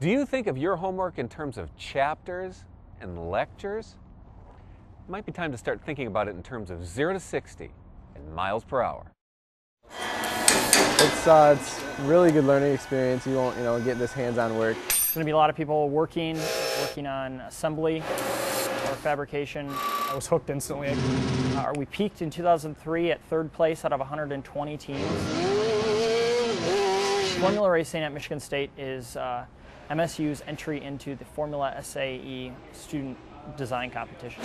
Do you think of your homework in terms of chapters and lectures? It might be time to start thinking about it in terms of 0 to 60 in miles per hour. It's a really good learning experience. You won't, get this hands-on work. There's going to be a lot of people working on assembly or fabrication. I was hooked instantly. We peaked in 2003 at 3rd place out of 120 teams. Formula racing at Michigan State is MSU's entry into the Formula SAE student design competition.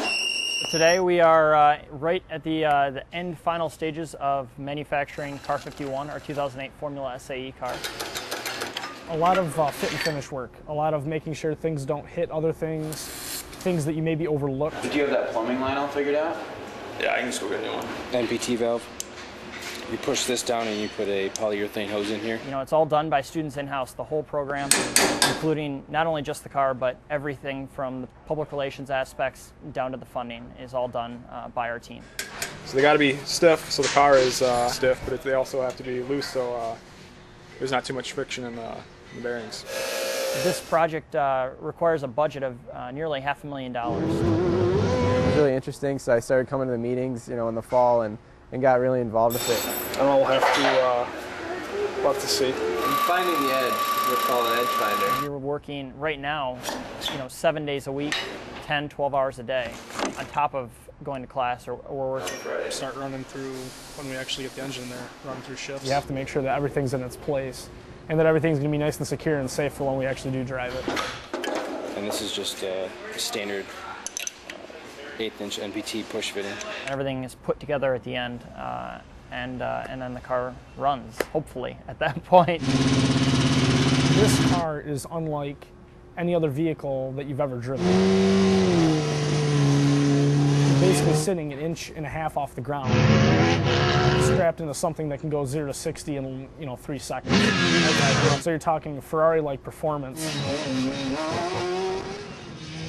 Today we are right at the end final stages of manufacturing Car 51, our 2008 Formula SAE car. A lot of fit and finish work, a lot of making sure things don't hit other things that you maybe overlooked. Did you have that plumbing line all figured out? Yeah, I can just go get a new one. NPT valve. You push this down and you put a polyurethane hose in here. It's all done by students in-house, the whole program, including not only just the car, but everything from the public relations aspects down to the funding is all done by our team. So they got to be stiff, so the car is stiff, but they also have to be loose, so there's not too much friction in the bearings. This project requires a budget of nearly $500,000. It was really interesting, so I started coming to the meetings, in the fall and got really involved with it. And we'll have to see. And finding the edge is what's called an edge finder. We're working right now, 7 days a week, 10, 12 hours a day, on top of going to class or working. Start running through when we actually get the engine there, running through shifts. You have to make sure that everything's in its place and that everything's going to be nice and secure and safe for when we actually do drive it. And this is just a standard 1/8" NPT push fitting. Everything is put together at the end, and then the car runs, hopefully, at that point. This car is unlike any other vehicle that you've ever driven. You're basically sitting 1.5 inches off the ground, strapped into something that can go 0 to 60 in 3 seconds. So you're talking Ferrari-like performance.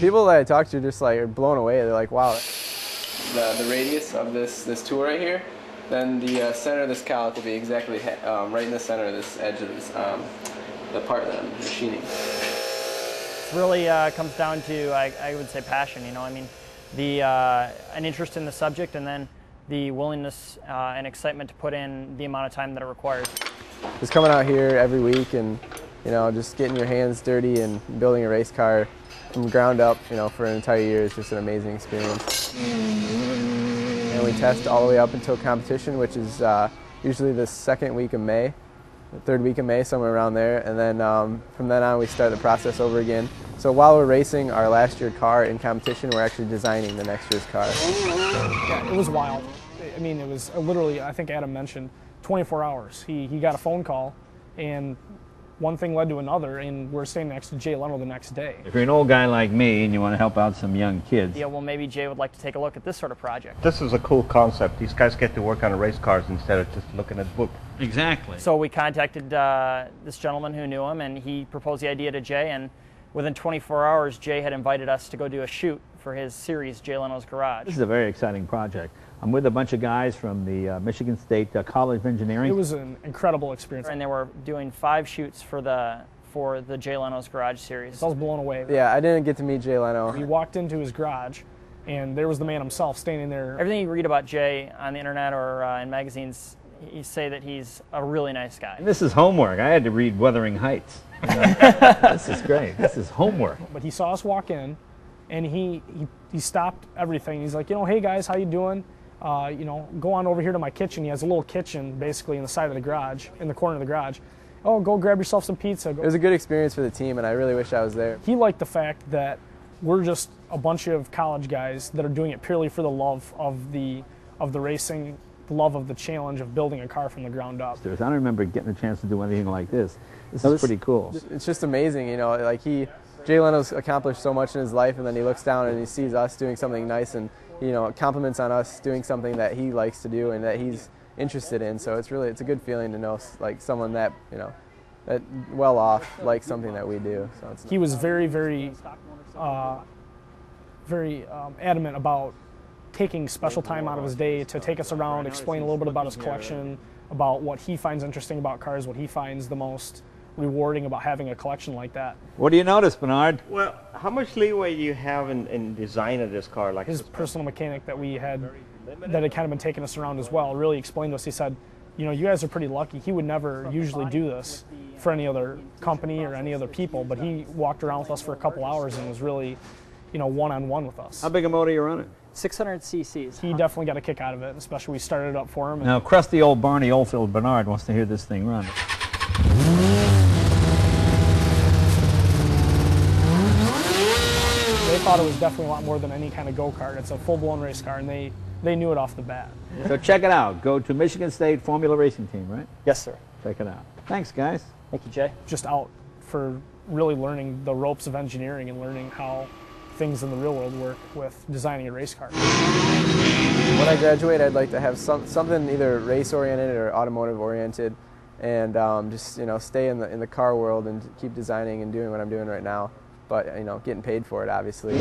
People that I talk to just are blown away. They're like, wow. The radius of this tool right here, then the center of this calic will be exactly right in the center of this edge of this, the part that I'm machining. It really comes down to, I would say, passion. An interest in the subject, and then the willingness and excitement to put in the amount of time that it requires. Just coming out here every week and just getting your hands dirty and building a race car from ground up, for an entire year is just an amazing experience. And we test all the way up until competition, which is usually the 2nd week of May, the 3rd week of May, somewhere around there. And then from then on, we start the process over again. So while we're racing our last year car in competition, we're actually designing the next year's car. Yeah, it was wild. It was literally, I think Adam mentioned, 24 hours. He got a phone call, and one thing led to another, and we're staying next to Jay Leno the next day. If you're an old guy like me and you want to help out some young kids. Yeah, well, maybe Jay would like to take a look at this sort of project. This is a cool concept. These guys get to work on race cars instead of just looking at books. Exactly. So we contacted this gentleman who knew him, and he proposed the idea to Jay, and within 24 hours, Jay had invited us to go do a shoot for his series, Jay Leno's Garage. This is a very exciting project. I'm with a bunch of guys from the Michigan State College of Engineering. It was an incredible experience. And they were doing 5 shoots for the Jay Leno's Garage series. I was blown away. Yeah, I didn't get to meet Jay Leno. We walked into his garage, and there was the man himself standing there. Everything you read about Jay on the internet or in magazines, you say that he's a really nice guy. And this is homework. I had to read Wuthering Heights. This is great. This is homework. But he saw us walk in, and he stopped everything. He's like, hey guys, how you doing? Go on over here to my kitchen. He has a little kitchen basically in the side of the garage, in the corner of the garage. Oh, go grab yourself some pizza. It was a good experience for the team, and I really wish I was there. He liked the fact that we're just a bunch of college guys that are doing it purely for the love of the racing, the love of the challenge of building a car from the ground up. I don't remember getting a chance to do anything like this. This is pretty cool. It's just amazing, Jay Leno's accomplished so much in his life, and then he looks down and he sees us doing something nice, and compliments on us doing something that he likes to do and that he's interested in. So it's a good feeling to know someone that that well off likes something that we do. So he was very, very, very adamant about taking special time out of his day to take us around, explain a little bit about his collection, about what he finds interesting about cars, what he finds the most rewarding about having a collection like that. What do you notice, Bernard? Well, how much leeway do you have in design of this car? Like His personal mechanic that we had, that had kind of been taking us around as well, really explained to us. He said, you know, you guys are pretty lucky. He would never usually do this for any other company or any other people, but he walked around with us for a couple hours and was really, you know, one-on-one with us. How big a motor are you running? 600 cc's. He definitely got a kick out of it, especially we started it up for him. Now, crusty old Barney Oldfield Bernard wants to hear this thing run. They thought it was definitely a lot more than any kind of go-kart. It's a full-blown race car, and they knew it off the bat. So check it out. Go to Michigan State Formula Racing Team, right? Yes, sir. Check it out. Thanks, guys. Thank you, Jay. Just out for really learning the ropes of engineering and learning how things in the real world work with designing a race car. When I graduate, I'd like to have something either race-oriented or automotive-oriented, and just, you know, stay in the car world and keep designing and doing what I'm doing right now. But, you know, getting paid for it, obviously.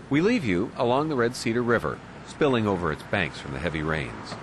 We leave you along the Red Cedar River, spilling over its banks from the heavy rains.